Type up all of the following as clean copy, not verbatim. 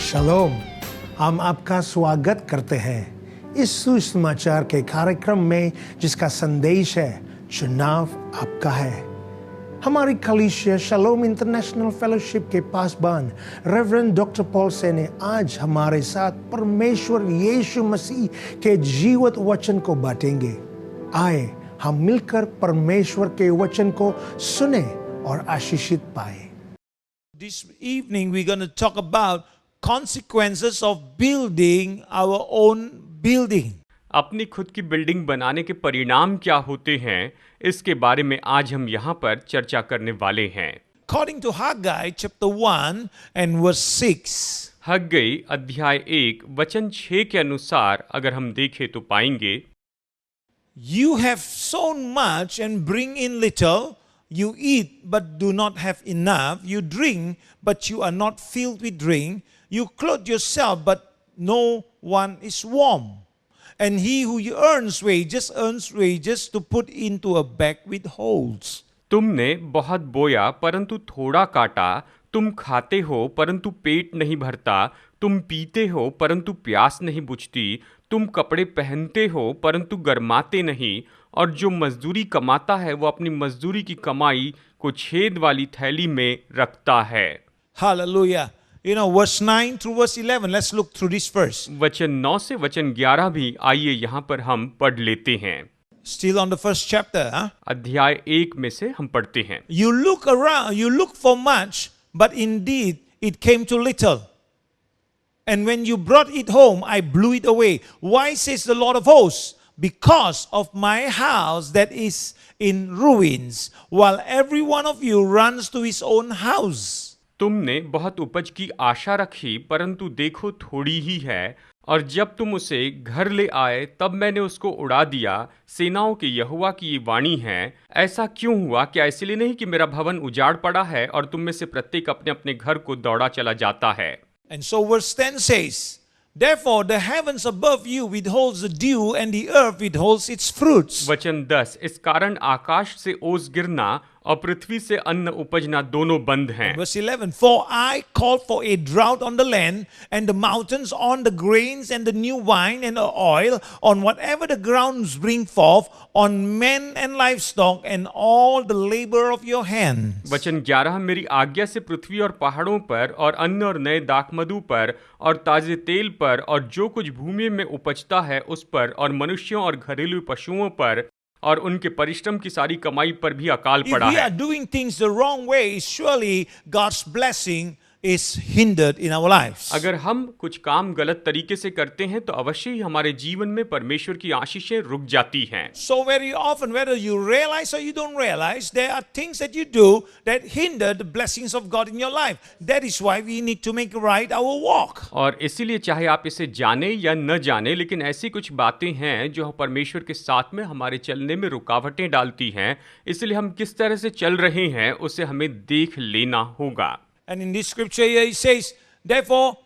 शलोम, हम आपका स्वागत करते हैं इस सुसमाचार के कार्यक्रम में जिसका संदेश है चुनाव आपका है। हमारी कलीसिया शलोम इंटरनेशनल फेलोशिप के पासबान रेवरेंड डॉक्टर पॉल से ने आज हमारे साथ परमेश्वर यीशु मसीह के जीवित वचन को बांटेंगे। आए हम मिलकर परमेश्वर के वचन को सुने और आशीषित पाए। This evening we're going to talk about consequences of building our own building. अपनी खुद की बिल्डिंग बनाने के परिणाम क्या होते हैं, इसके बारे में आज हम यहाँ पर चर्चा करने वाले हैं। According to Haggai chapter 1 and verse 6, हग्गई अध्याय 1 वचन 6 के अनुसार अगर हम देखें तो पाएंगे, You have sown much and bring in little. You eat but do not have enough. You drink but you are not filled with drink. You clothe yourself but no one is warm. And he who earns wages to put into a bag with holes. तुमने बहुत बोया परंतु थोड़ा काटा, तुम खाते हो परंतु पेट नहीं भरता, तुम पीते हो परंतु प्यास नहीं बुझती, तुम कपड़े पहनते हो परंतु गर्माते नहीं, और जो मजदूरी कमाता है वो अपनी मजदूरी की कमाई को छेद वाली थैली में रखता है। Hallelujah. You know, verse 9 through verse 11. Let's look through this verse. वचन 9 से वचन 11 भी आइए यहाँ पर हम पढ़ लेते हैं। Still on the first chapter. अध्याय 1 में से हम पढ़ते हैं। You look around, you look for much, but indeed it came to little. And when you brought it home, I blew it away. Why, says the Lord of hosts? Because of my house that is in ruins, while every one of you runs to his own house. तुमने बहुत उपज की आशा रखी परंतु देखो थोड़ी ही है, और जब तुम उसे घर ले आए तब मैंने उसको उड़ा दिया। सेनाओं के यहोवा की ये वाणी है, ऐसा क्यों हुआ? क्या इसलिए नहीं कि मेरा भवन उजाड़ पड़ा है और तुम में से प्रत्येक अपने अपने घर को दौड़ा चला जाता है। And so verse 10 says, Therefore the heavens above you withholds the dew and the earth withholds its fruits. वचन 10, इस कारण आकाश से ओस गिरना और पृथ्वी से अन्न उपजना दोनों बंद हैं। Verse 11, For I called for a drought on the land and the mountains on the grains and the new wine and the oil, on whatever the grounds bring forth, on men and livestock and all the labor of your hands. वचन 11, मेरी आज्ञा से पृथ्वी और पहाड़ों पर और अन्न और नए दाखमधु पर और ताजे तेल पर और जो कुछ भूमि में उपजता है उस पर और मनुष्यों और घरेलू पशुओं पर और उनके परिश्रम की सारी कमाई पर भी अकाल पड़ा If we है। are doing things the wrong way, surely God's blessing is hindered in our lives. अगर हम कुछ काम गलत तरीके से करते हैं तो अवश्य ही हमारे जीवन में परमेश्वर की आशीषें रुक जाती हैं। So very often, whether you realize or you don't realize, there are things that you do that hinder the blessings of God in your life. That is why we need to make right our walk. और इसीलिए चाहे आप इसे जाने या न जाने, लेकिन ऐसी कुछ बातें हैं जो परमेश्वर के साथ में हमारे चलने में रुकावटें डालती हैं। इसलिए हम किस तरह से चल रहे हैं उसे हमें देख लेना होगा। And in this scripture here it says, Therefore,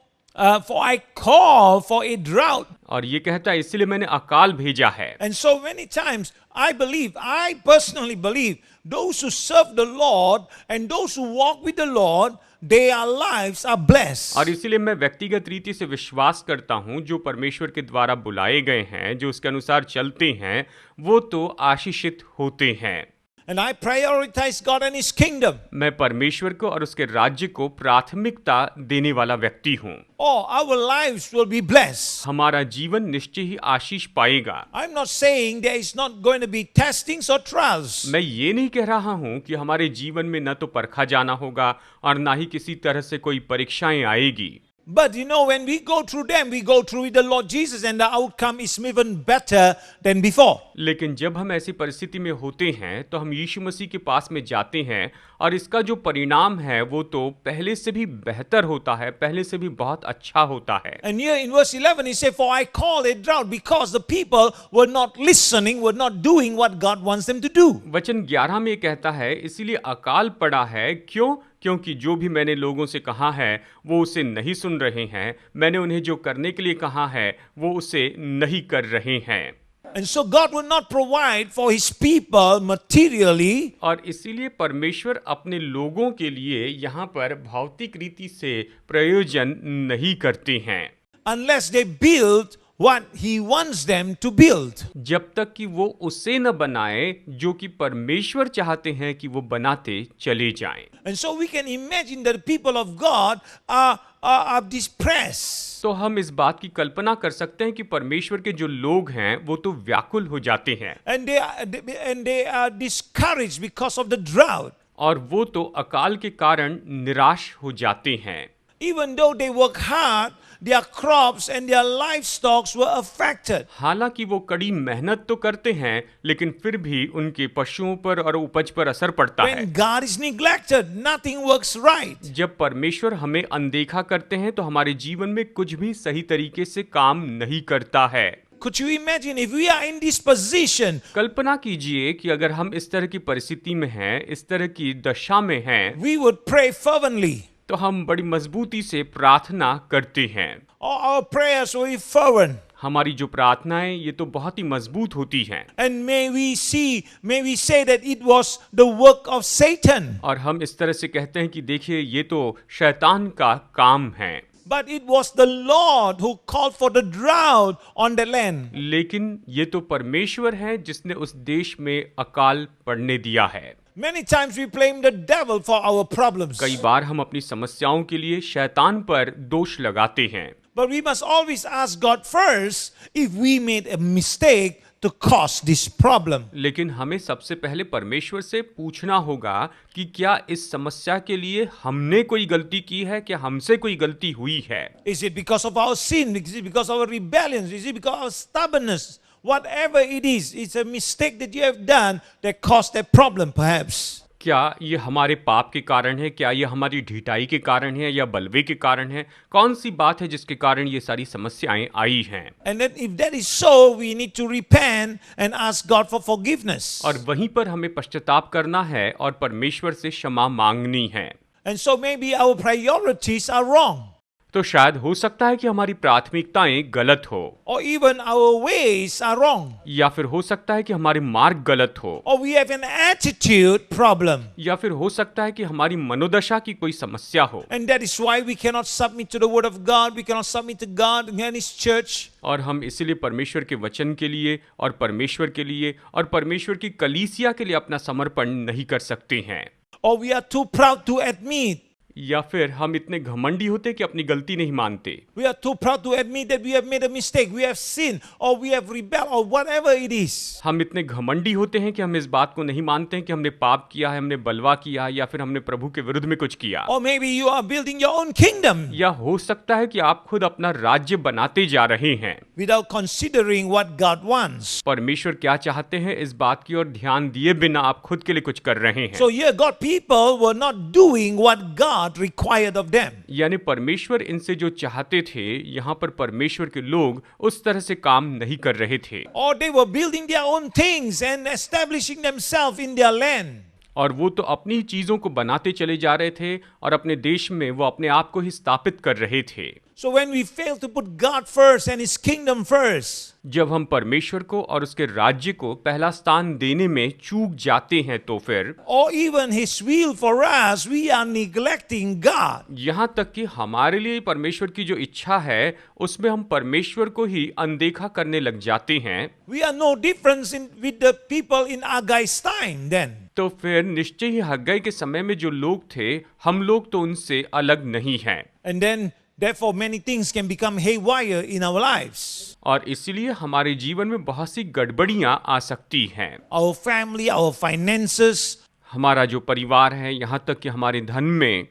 for I call for a drought. और ये कहता है इसलिए मैंने अकाल भेजा है। And so many times I personally believe, those who serve the Lord and those who walk with the Lord, their lives are blessed. और इसीलिए मैं व्यक्तिगत रीति से विश्वास करता हूँ, जो परमेश्वर के द्वारा बुलाए गए हैं, जो उसके अनुसार चलते हैं, वो तो आशीषित होते हैं। And I prioritize God and His kingdom. मैं परमेश्वर को और उसके राज्य को प्राथमिकता देने वाला व्यक्ति हूँ। Oh, our lives will be blessed. हमारा जीवन निश्चय ही आशीष पाएगा। I'm not saying there is not going to be testings or trials. मैं ये नहीं कह रहा हूँ कि हमारे जीवन में न तो परखा जाना होगा और ना ही किसी तरह से कोई परीक्षाएं आएगी। But you know, when we go through them, we go through with the Lord Jesus and the outcome is even better than before. लेकिन जब हम ऐसी परिस्थिति में होते हैं तो हम यीशु मसीह के पास में जाते हैं और इसका जो परिणाम है वो तो पहले से भी बेहतर होता है, पहले से भी बहुत अच्छा होता है। And here in verse 11 he said, For I call a drought because the people were not listening, were not doing what God wants them to do. वचन 11 में कहता है इसीलिए अकाल पड़ा है। क्यों? क्योंकि जो भी मैंने लोगों से कहा है वो उसे नहीं सुन रहे हैं। मैंने उन्हें जो करने के लिए कहा है वो उसे नहीं कर रहे हैं। And so God will not provide for his people materially और इसीलिए परमेश्वर अपने लोगों के लिए यहाँ पर भौतिक रीति से प्रयोजन नहीं करते हैं unless they build what he wants them to build. जब तक कि वो उसे न बनाए जो कि परमेश्वर चाहते हैं कि वो बनाते चले जाएं। And so we can imagine that the people of God are depressed. तो हम इस बात की कल्पना कर सकते हैं कि परमेश्वर के जो लोग हैं वो तो व्याकुल हो जाते हैं And they are discouraged because of the drought. और वो तो अकाल के कारण निराश हो जाते हैं। Even though they work hard, their crops and their livestock were affected. हालांकि वो कड़ी मेहनत तो करते हैं लेकिन फिर भी उनके पशुओं पर और उपज पर असर पड़ता है। When God is neglected, nothing works right. जब परमेश्वर हमें अनदेखा करते हैं तो हमारे जीवन में कुछ भी सही तरीके से काम नहीं करता है। Could you imagine if we are in this position? कल्पना कीजिए कि अगर हम इस तरह की परिस्थिति में हैं, इस तरह की दशा में हैं, We would pray fervently. तो हम बड़ी मजबूती से प्रार्थना करते हैं। Our prayers will be fervent. हमारी जो प्रार्थनाएं ये तो बहुत ही मजबूत होती हैं। And may we say that it was the work of Satan. और हम इस तरह से कहते हैं कि देखिए ये तो शैतान का काम है। But it was the Lord who called for the drought on the land. लेकिन ये तो परमेश्वर है जिसने उस देश में अकाल पड़ने दिया है। Many times we blame the devil for our problems. कई बार हम अपनी समस्याओं के लिए शैतान पर दोष लगाते हैं। But we must always ask God first if we made a mistake to cause this problem. लेकिन हमें सबसे पहले परमेश्वर से पूछना होगा कि क्या इस समस्या के लिए हमने कोई गलती की है, क्या हमसे कोई गलती हुई है। Is it because of our sin? Is it because of our rebellion? Is it because of our stubbornness? Whatever it is, it's a mistake that you have done that caused that problem perhaps. क्या ये हमारे पाप के कारण है, क्या ये हमारी ढिठाई के कारण है या बलवे के कारण है? कौन सी बात है जिसके कारण ये सारी समस्याएं आई हैं? And then if that is so, we need to repent and ask God for forgiveness. और वहीं पर हमें पश्चाताप करना है और परमेश्वर से क्षमा मांगनी है। And so maybe our priorities are wrong. तो शायद हो सकता है कि हमारी प्राथमिकताएं गलत हो, Or even our ways are wrong. या फिर हो सकता है कि हमारे मार्ग गलत हो, Or we have an attitude problem. या फिर हो सकता है कि हमारी मनोदशा की कोई समस्या हो। And that is why we cannot submit to the word of God. We cannot submit to God and his church. और हम इसीलिए परमेश्वर के वचन के लिए और परमेश्वर के लिए और परमेश्वर की कलीसिया के लिए अपना समर्पण नहीं कर सकते हैं। Or we are too proud to admit. या फिर हम इतने घमंडी होते कि अपनी गलती नहीं मानते। We are too proud to admit that we have made a mistake. We have sinned or we have rebelled or whatever it is. हम इतने घमंडी होते हैं कि हम इस बात को नहीं मानते हैं कि हमने पाप किया है, हमने बलवा किया है या फिर हमने प्रभु के विरुद्ध में कुछ किया। Or maybe you are building your own kingdom या हो सकता है कि आप खुद अपना राज्य बनाते जा रहे हैं without considering what God wants. परमेश्वर क्या चाहते हैं इस बात की ओर ध्यान दिए बिना आप खुद के लिए कुछ कर रहे हैं। So here God people were not doing what God required of them. यानी परमेश्वर इनसे जो चाहते थे, यहाँ पर परमेश्वर के लोग उस तरह से काम नहीं कर रहे थे। Or they were building their own things and establishing themselves in their land. और वो तो अपनी चीजों को बनाते चले जा रहे थे और अपने देश में वो अपने आप को ही स्थापित कर रहे थे। So when we fail to put God first and his kingdom first, जब हम परमेश्वर को और उसके राज्य को पहला स्थान देने में चूक जाते हैं तो फिर or even his will for us, we are neglecting God. यहाँ तक कि हमारे लिए परमेश्वर की जो इच्छा है उसमें हम परमेश्वर को ही अनदेखा करने लग जाते हैं। We are no difference with the people in Haggai's time then. तो फिर निश्चय ही हग्गाई के समय में जो लोग थे, हम लोग तो उनसे अलग नहीं हैं। And then therefore many things can become haywire in our lives. और इसीलिए हमारे जीवन में बहुत सी गड़बड़ियां आ सकती हैं। Our family, our finances, हमारा जो परिवार है, यहाँ तक कि हमारे धन में,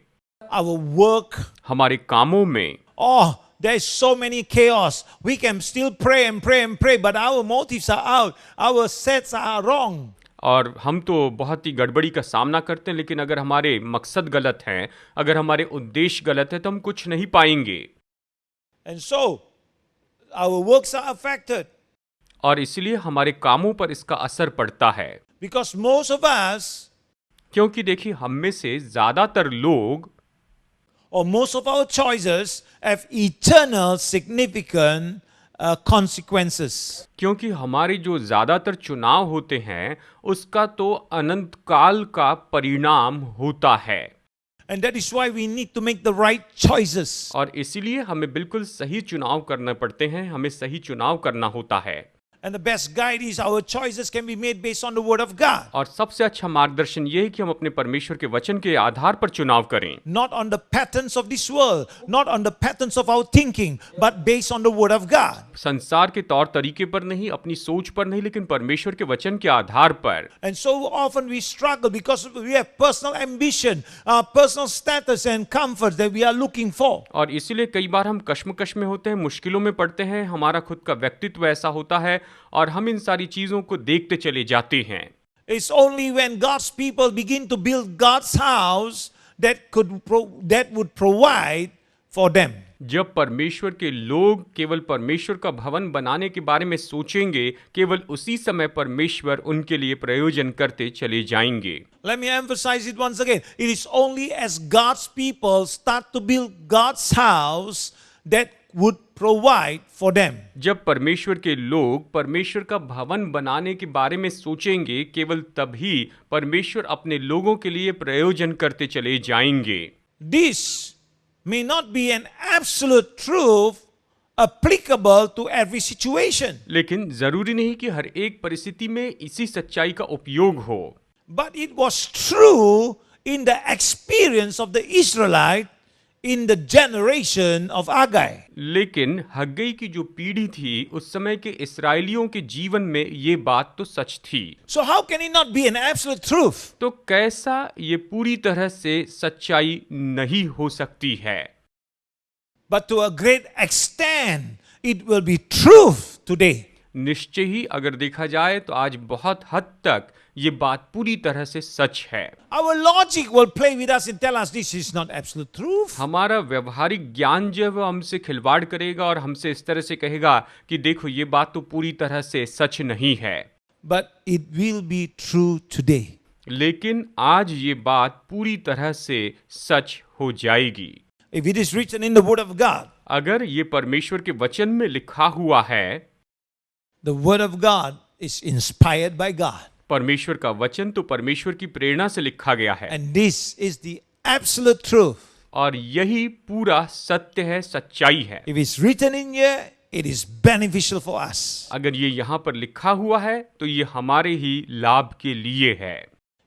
our work. हमारे कामों में, Oh, there's so many chaos. We can still pray and pray and pray, but our motives are out. Our sets are wrong. और हम तो बहुत ही गड़बड़ी का सामना करते हैं, लेकिन अगर हमारे मकसद गलत हैं, अगर हमारे उद्देश्य गलत है तो हम कुछ नहीं पाएंगे। And so our works are affected और इसलिए हमारे कामों पर इसका असर पड़ता है। because most of us क्योंकि देखिए हम में से ज्यादातर लोग or most of our choices have eternal significance consequences. क्योंकि हमारे जो ज्यादातर चुनाव होते हैं उसका तो अनंत काल का परिणाम होता है। And that is why we need to make the right choices. और इसीलिए हमें बिल्कुल सही चुनाव करने पड़ते हैं, हमें सही चुनाव करना होता है। And the best guide is our choices can be made based on the word of God. और सबसे अच्छा मार्गदर्शन ये है कि हम अपने परमेश्वर के वचन के आधार पर चुनाव करें, Not on the patterns of this world, not on the patterns of our thinking, but based on the word of God. संसार के तौर तरीके पर नहीं, अपनी सोच पर नहीं, लेकिन परमेश्वर के वचन के आधार पर। And so often we struggle because we have personal ambition, personal status and comfort that we are looking for. और इसीलिए कई बार हम कश्मकश में होते हैं, मुश्किलों में पड़ते हैं, हमारा खुद का व्यक्तित्व ऐसा होता है और हम इन सारी चीजों को देखते चले जाते हैं। It's only when God's people begin to build God's house that would provide for them. जब परमेश्वर के लोग केवल परमेश्वर का भवन बनाने के बारे में सोचेंगे, केवल उसी समय परमेश्वर उनके लिए प्रयोजन करते चले जाएंगे। Let me emphasize it once again. It is only as God's people start to build God's house that would provide for them. जब परमेश्वर के लोग परमेश्वर का भवन बनाने के बारे में सोचेंगे, केवल तभी परमेश्वर अपने लोगों के लिए प्रयोजन करते चले जाएंगे। This may not be an absolute truth applicable to every situation. लेकिन जरूरी नहीं कि हर एक परिस्थिति में इसी सच्चाई का उपयोग हो। But it was true in the experience of the Israelite in the generation of Haggai. लेकिन हग्गई की जो पीढ़ी थी उस समय के इस्राएलियों के जीवन में ये बात तो सच थी। So how can it not be an absolute truth? तो कैसा ये पूरी तरह से सच्चाई नहीं हो सकती है? But to a great extent it will be truth today. निश्चय ही अगर देखा जाए तो आज बहुत हद तक ये बात पूरी तरह से सच है। Our logic will play with us and tell us this is not absolute truth. हमारा व्यवहारिक ज्ञान जो है वो हमसे खिलवाड़ करेगा और हमसे इस तरह से कहेगा कि देखो ये बात तो पूरी तरह से सच नहीं है। But it will be true today. लेकिन आज ये बात पूरी तरह से सच हो जाएगी। If it is written in the word of God, अगर ये परमेश्वर के वचन में लिखा हुआ है, the word of God is inspired by God. परमेश्वर का वचन तो परमेश्वर की प्रेरणा से लिखा गया है। And this is the absolute truth. और यही पूरा सत्य है, सच्चाई है। If it's written in here, it is beneficial for us. अगर ये यहाँ पर लिखा हुआ है तो ये हमारे ही लाभ के लिए है।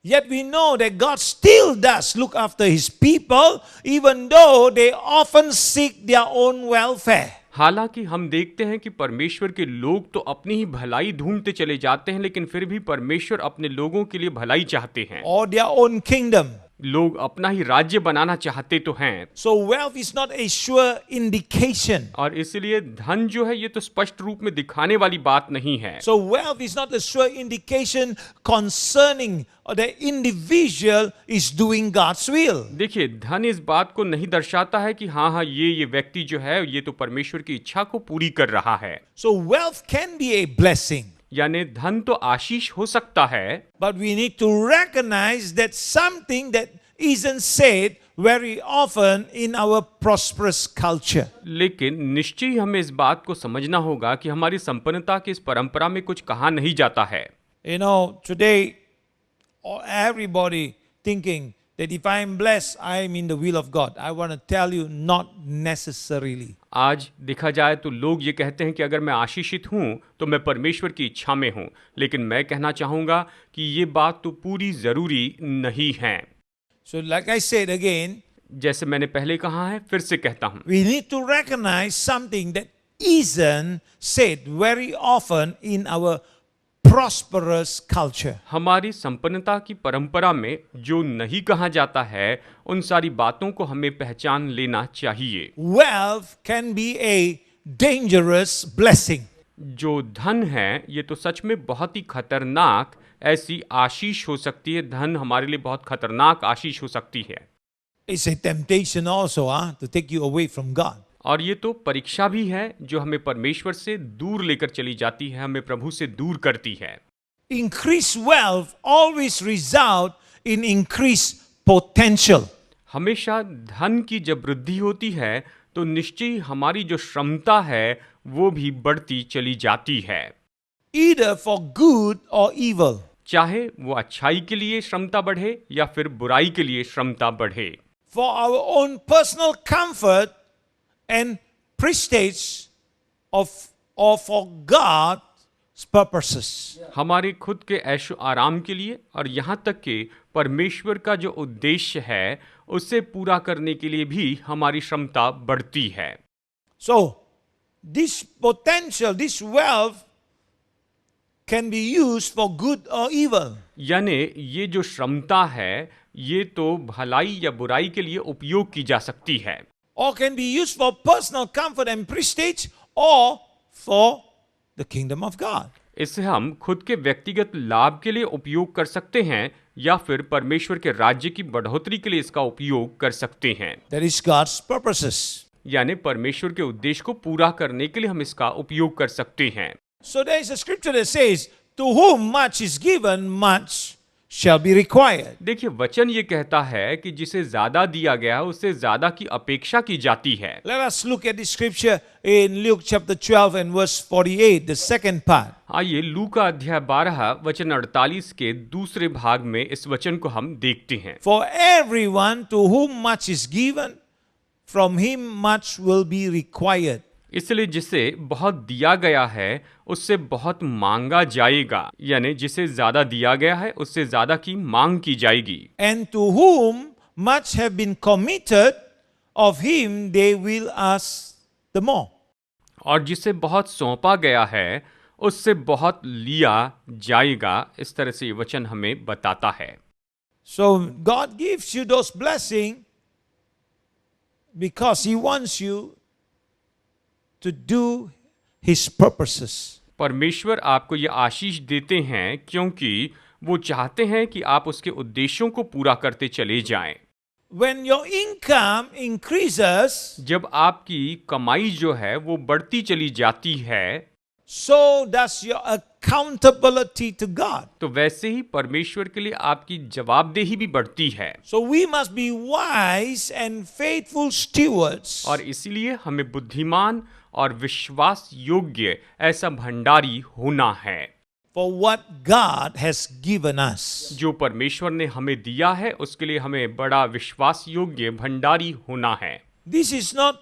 Yet we know that God still does look after his people, even though they often seek their own welfare. हालांकि हम देखते हैं कि परमेश्वर के लोग तो अपनी ही भलाई ढूंढते चले जाते हैं, लेकिन फिर भी परमेश्वर अपने लोगों के लिए भलाई चाहते हैं। Or their own kingdom. लोग अपना ही राज्य बनाना चाहते तो हैं। So wealth is not a sure indication. और इसलिए धन जो है ये तो स्पष्ट रूप में दिखाने वाली बात नहीं है। So wealth is not a sure indication concerning the individual is doing God's will. देखिए, धन इस बात को नहीं दर्शाता है कि हाँ ये व्यक्ति जो है ये तो परमेश्वर की इच्छा को पूरी कर रहा है। So wealth can be a blessing. यानी धन तो आशीष हो सकता है, But we need to recognize that something that isn't said very often in our prosperous culture. लेकिन निश्चय ही हमें इस बात को समझना होगा कि हमारी संपन्नता की इस परंपरा में कुछ कहा नहीं जाता है। You know, today everybody thinking that if I am blessed, I am in the will of God. I want to tell you, not necessarily. आज देखा जाए तो लोग ये कहते हैं कि अगर मैं आशीषित हूँ तो मैं परमेश्वर की इच्छा में हूँ, लेकिन मैं कहना चाहूँगा कि ये बात तो पूरी ज़रूरी नहीं है। So like I said again, जैसे मैंने पहले कहा है, फिर से कहता हूँ, we need to recognize something that isn't said very often in our prosperous culture. हमारी संपन्नता की परंपरा में जो नहीं कहा जाता है उन सारी बातों को हमें पहचान लेना चाहिए। Wealth can be a dangerous blessing. जो धन है ये तो सच में बहुत ही खतरनाक ऐसी आशीष हो सकती है। धन हमारे लिए बहुत खतरनाक आशीष हो सकती है। It's a temptation also to take you away from God. और ये तो परीक्षा भी है जो हमें परमेश्वर से दूर लेकर चली जाती है, हमें प्रभु से दूर करती है। Increased wealth always result in increased potential. हमेशा धन की जब वृद्धि होती है तो निश्चय ही हमारी जो क्षमता है वो भी बढ़ती चली जाती है, either for good or evil. चाहे वो अच्छाई के लिए क्षमता बढ़े या फिर बुराई के लिए क्षमता बढ़े, For our own personal comfort and prestige or for God's purposes. हमारे खुद के ऐशो आराम के लिए और यहाँ तक कि परमेश्वर का जो उद्देश्य है उसे पूरा करने के लिए भी हमारी क्षमता बढ़ती है। So, this potential, this wealth can be used for good or evil. यानी ये जो क्षमता है ये तो भलाई या बुराई के लिए उपयोग की जा सकती है, Or can be used for personal comfort and prestige or for the kingdom of God. इसे हम खुद के व्यक्तिगत लाभ के लिए उपयोग कर सकते हैं या फिर परमेश्वर के राज्य की बढ़ोतरी के लिए इसका उपयोग कर सकते हैं। That is God's purposes. यानी परमेश्वर के उद्देश्य को पूरा करने के लिए हम इसका उपयोग कर सकते हैं। So there is a scripture that says, to whom much is given, much shall be required. देखिए वचन ये कहता है कि जिसे ज्यादा दिया गया है उससे ज्यादा की अपेक्षा की जाती है। Let us look at the scripture in Luke chapter 12 and verse 48, the second part. आइए लूका अध्याय 12 वचन 48 के दूसरे भाग में इस वचन को हम देखते हैं। For everyone to whom much is given, from him much will be required. इसलिए जिसे बहुत दिया गया है उससे बहुत मांगा जाएगा, यानी जिसे ज्यादा दिया गया है उससे ज्यादा की मांग की जाएगी। And to whom much have been committed, of him they will ask the more. और जिसे बहुत सौंपा गया है उससे बहुत लिया जाएगा। इस तरह से ये वचन हमें बताता है। So God gives you those blessings because he wants you to do his purposes. परमेश्वर आपको ये आशीष देते हैं क्योंकि वो चाहते हैं कि आप उसके उद्देश्यों को पूरा करते चले जाएं। When your income increases, जब आपकी कमाई जो है वो बढ़ती चली जाती है so does your accountability to God. तो वैसे ही परमेश्वर के लिए आपकी जवाबदेही भी बढ़ती है। So we must be wise and faithful stewards और इसीलिए हमें बुद्धिमान और विश्वास योग्य ऐसा भंडारी होना है for what God has given us. जो परमेश्वर ने हमें दिया है उसके लिए हमें बड़ा विश्वास योग्य भंडारी होना है। This is not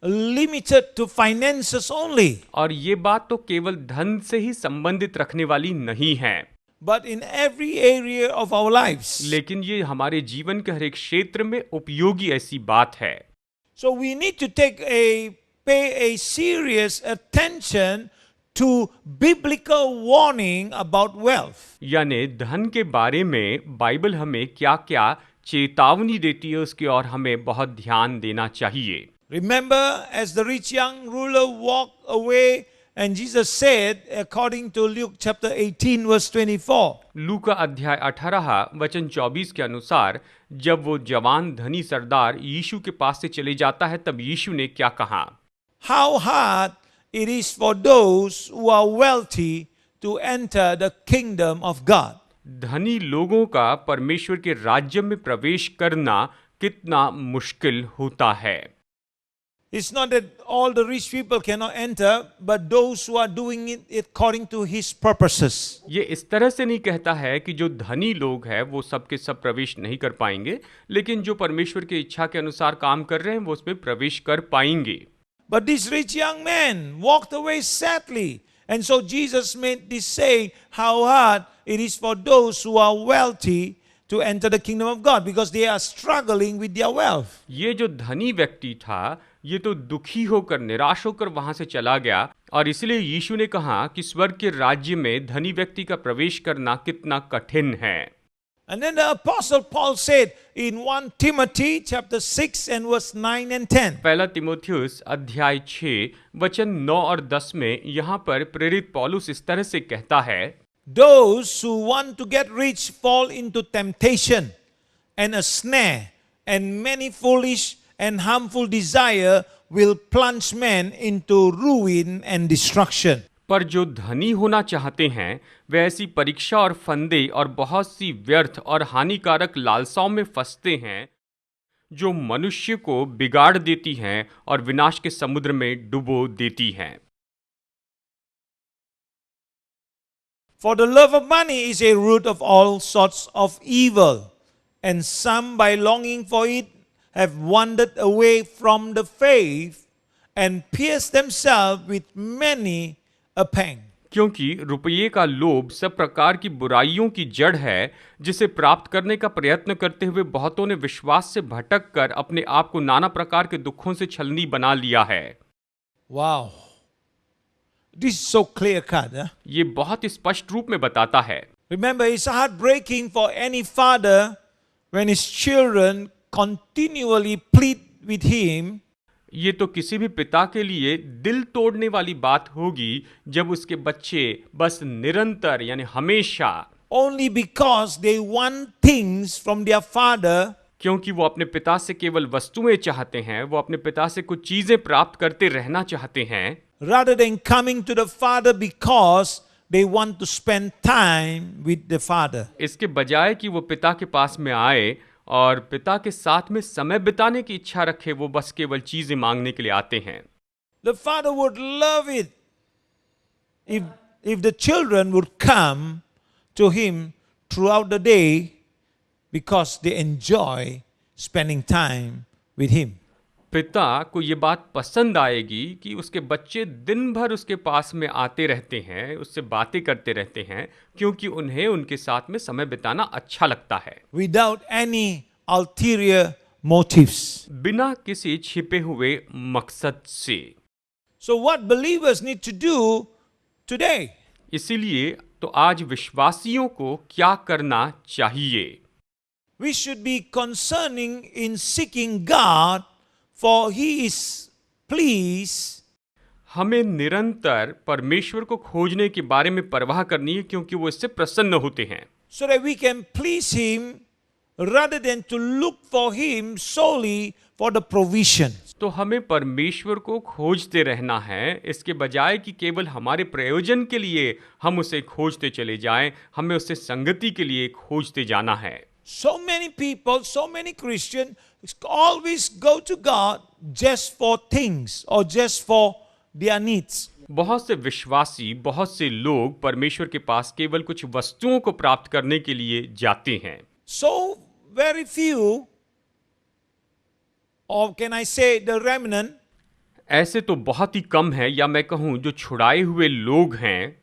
limited to finances only, और ये बात तो केवल धन से ही संबंधित रखने वाली नहीं है, but in every area of our lives. लेकिन ये हमारे जीवन के हर एक क्षेत्र में उपयोगी ऐसी बात है। So we need to pay a serious attention to biblical warning about wealth. यानी धन के बारे में बाइबल हमें क्या-क्या चेतावनी देती है उसकी ओर हमें बहुत ध्यान देना चाहिए। Remember, as the rich young ruler walked away, and Jesus said, according to Luke chapter 18, verse 24, लूका अध्याय 18 वचन 24 के अनुसार जब वो जवान धनी सरदार यीशु के पास से चले जाता है तब यीशु ने क्या कहा? how hard it is for those who are wealthy to enter the kingdom of God. धनी लोगों का परमेश्वर के राज्य में प्रवेश करना कितना मुश्किल होता है। It's not that all the rich people cannot enter, but those who are doing it according to his purposes. ये इस तरह से नहीं कहता है कि जो धनी लोग हैं वो सब के सब प्रवेश नहीं कर पाएंगे, लेकिन जो परमेश्वर की इच्छा के अनुसार काम कर रहे हैं वो उसमें प्रवेश कर पाएंगे। But this rich young man walked away sadly. And so Jesus made this saying, how hard it is for those who are wealthy to enter the kingdom of God, because they are struggling with their wealth. ये जो धनी व्यक्ति था ये तो दुखी होकर निराश होकर वहां से चला गया और इसलिए यीशु ने कहा कि स्वर्ग के राज्य में धनी व्यक्ति का प्रवेश करना कितना कठिन है। And then the apostle Paul said in 1 Timothy chapter 6 and verse 9 and 10. पहला तिमोथियुस अध्याय 6 वचन 9 और 10 में यहाँ पर प्रेरित पौलुस इस तरह से कहता है, Those who want to get rich fall into temptation and a snare, and many foolish and harmful desire will plunge men into ruin and destruction. पर जो धनी होना चाहते हैं वे ऐसी परीक्षा और फंदे और बहुत सी व्यर्थ और हानिकारक लालसाओं में फंसते हैं जो मनुष्य को बिगाड़ देती हैं और विनाश के समुद्र में डुबो देती हैं। For the love of money is a root of all sorts of evil, and some by longing for it have wandered away from the faith and pierced themselves with many a pang. क्योंकि रुपये का लोभ सब प्रकार की बुराइयों की जड़ है, जिसे प्राप्त करने का प्रयत्न करते हुए बहुतों ने विश्वास से भटक कर अपने आप को नाना प्रकार के दुखों से छलनी बना लिया है। Wow. This is so clear cut. ये बहुत स्पष्ट रूप में बताता है। Remember, it's heartbreaking for any father when his children continually plead with him. ये तो किसी भी पिता के लिए दिल तोड़ने वाली बात होगी जब उसके बच्चे बस निरंतर यानी हमेशा Only because they want things from their father, क्योंकि वो अपने पिता से केवल वस्तुएं चाहते हैं, वो अपने पिता से कुछ चीजें प्राप्त करते रहना चाहते हैं, rather than coming to the father because they want to spend time with the father. इसके बजाय कि वो पिता के पास में आए और पिता के साथ में समय बिताने की इच्छा रखे, वो बस केवल चीजें मांगने के लिए आते हैं। The father would love it if the children would come to him throughout the day because they enjoy spending time with him. पिता को ये बात पसंद आएगी कि उसके बच्चे दिन भर उसके पास में आते रहते हैं, उससे बातें करते रहते हैं, क्योंकि उन्हें उनके साथ में समय बिताना अच्छा लगता है, Without any ulterior motives. बिना किसी छिपे हुए मकसद से। So what believers need to do today? इसीलिए तो आज विश्वासियों को क्या करना चाहिए? We should be concerning in seeking God, for He is pleased. हमें निरंतर परमेश्वर को खोजने के बारे में परवाह करनी है, क्योंकि वो इससे प्रसन्न होते हैं, So that we can please Him rather than to look for Him solely for the provision. तो हमें परमेश्वर को खोजते रहना है, इसके बजाय कि केवल हमारे प्रयोजन के लिए हम उसे खोजते चले जाएं, हमें उससे संगति के लिए खोजते जाना है। So many people, so many Christians always go to God just for things or just for their needs. बहुत से विश्वासी, बहुत से लोग परमेश्वर के पास केवल कुछ वस्तुओं को प्राप्त करने के लिए जाते हैं। So very few, or can I say the remnant, ऐसे तो बहुत ही कम है, या मैं कहूँ जो छुड़ाए हुए लोग हैं,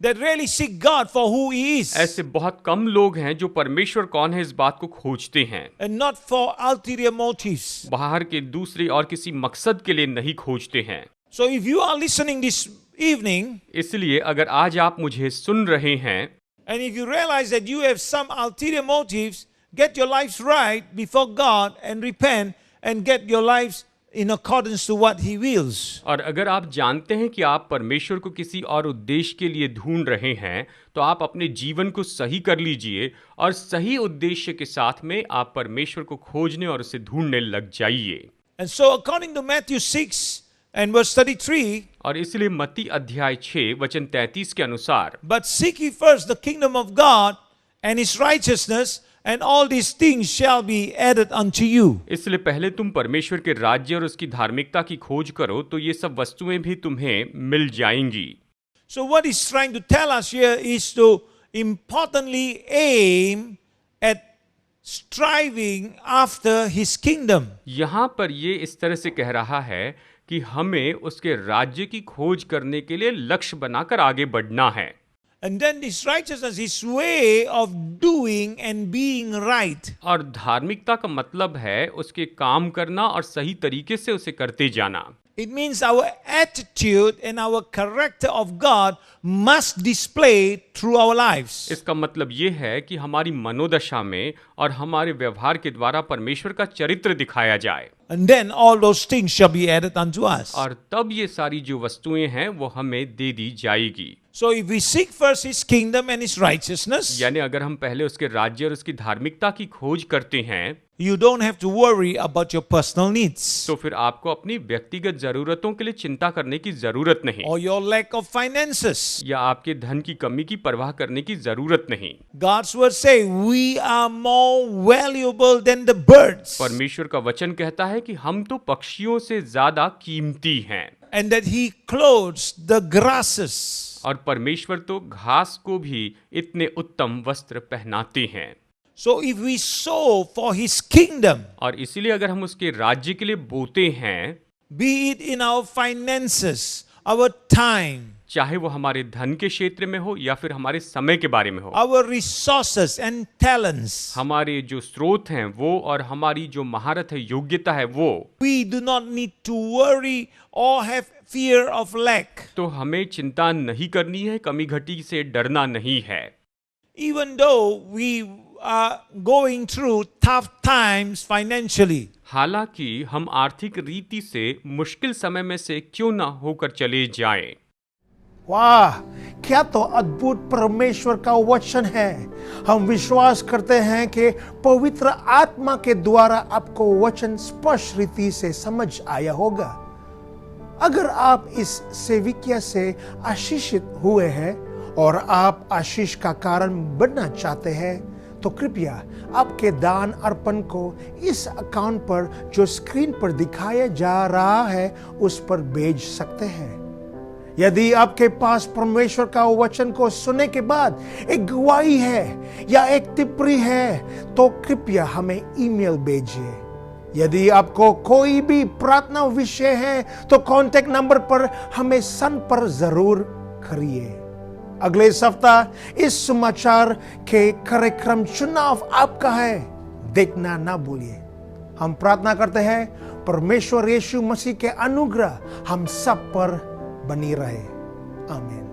that really seek God for who He is ऐसे बहुत कम लोग हैं जो परमेश्वर कौन है इस बात को खोजते हैं, and not for ulterior motives. बाहर के दूसरे और किसी मकसद के लिए नहीं खोजते हैं। So if you are listening this evening इसलिए अगर आज आप मुझे सुन रहे हैं and if you realize that you have some ulterior motives, get your lives right before God and repent and get your lives in accordance to what He wills. और अगर आप जानते हैं कि आप परमेश्वर को किसी और उद्देश्य के लिए ढूंढ रहे हैं, तो आप अपने जीवन को सही कर लीजिए और सही उद्देश्य के साथ में आप परमेश्वर को खोजने और उसे ढूंढने लग जाइए। And so according to Matthew 6 and verse 33, और इसलिए मत्ती अध्याय 6 वचन 33 के अनुसार, but seek ye first the kingdom of God and His righteousness, and all these things shall be added unto you. इसलिए पहले तुम परमेश्वर के राज्य और उसकी धार्मिकता की खोज करो, तो ये सब वस्तुएं भी तुम्हें मिल जाएंगी। So what He's trying to tell us here is to importantly aim at striving after His kingdom. यहाँ पर ये इस तरह से कह रहा है कि हमें उसके राज्य की खोज करने के लिए लक्ष्य बनाकर आगे बढ़ना है। And then this righteousness is way of doing and being right. और धार्मिकता का मतलब है उसके काम करना और सही तरीके से उसे करते जाना। It means our attitude and our character of God must display through our lives. इसका मतलब ये है कि हमारी मनोदशा में और हमारे व्यवहार के द्वारा परमेश्वर का चरित्र दिखाया जाए। And then all those things shall be added unto us. और तब ये सारी जो वस्तुएं हैं वो हमें दे दी जाएगी। So if we seek first his kingdom and his righteousness, यानी अगर हम पहले उसके राज्य और उसकी धार्मिकता की खोज करते हैं you don't have to worry about your personal needs तो फिर आपको अपनी व्यक्तिगत जरूरतों के लिए चिंता करने की जरूरत नहीं, or your lack of finances. या आपके धन की कमी की परवाह करने की जरूरत नहीं। God's word say we are more valuable than the birds, परमेश्वर का वचन कहता है कि हम तो पक्षियों से ज्यादा कीमती हैं, and that he clothes the grasses. और परमेश्वर तो घास को भी इतने उत्तम वस्त्र पहनाते हैं। So if we sow for his kingdom, और इसीलिए अगर हम उसके राज्य के लिए बोते हैं, be it in our finances, our time, चाहे वो हमारे धन के क्षेत्र में हो या फिर हमारे समय के बारे में हो, our resources and talents, हमारे जो स्रोत हैं वो और हमारी जो महारत है, योग्यता है वो, we do not need to worry or have fear of lack. तो हमें चिंता नहीं करनी है, कमी घटी से डरना नहीं है। Even though we are going through tough times financially, हालांकि हम आर्थिक रीति से मुश्किल समय में से क्यों ना होकर चले जाएं। वाह, क्या तो अद्भुत परमेश्वर का वचन है। हम विश्वास करते हैं कि पवित्र आत्मा के द्वारा आपको वचन स्पष्ट रीति से समझ आया होगा। अगर आप इस सेविकिया से आशीषित हुए हैं और आप आशीष का कारण बनना चाहते हैं तो कृपया आपके दान अर्पण को इस अकाउंट पर जो स्क्रीन पर दिखाया जा रहा है उस पर भेज सकते हैं। यदि आपके पास परमेश्वर का वचन को सुनने के बाद एक गवाही है या एक टिप्पणी है तो कृपया हमें ईमेल भेजिए। यदि आपको कोई भी प्रार्थना विषय है तो कांटेक्ट नंबर पर हमें संपर्क जरूर करिए। अगले सप्ताह इस समाचार के कार्यक्रम चुनाव आपका है देखना ना भूलिए। हम प्रार्थना करते हैं परमेश्वर यीशु मसीह के अनुग्रह हम सब पर बनी रहे। आमीन।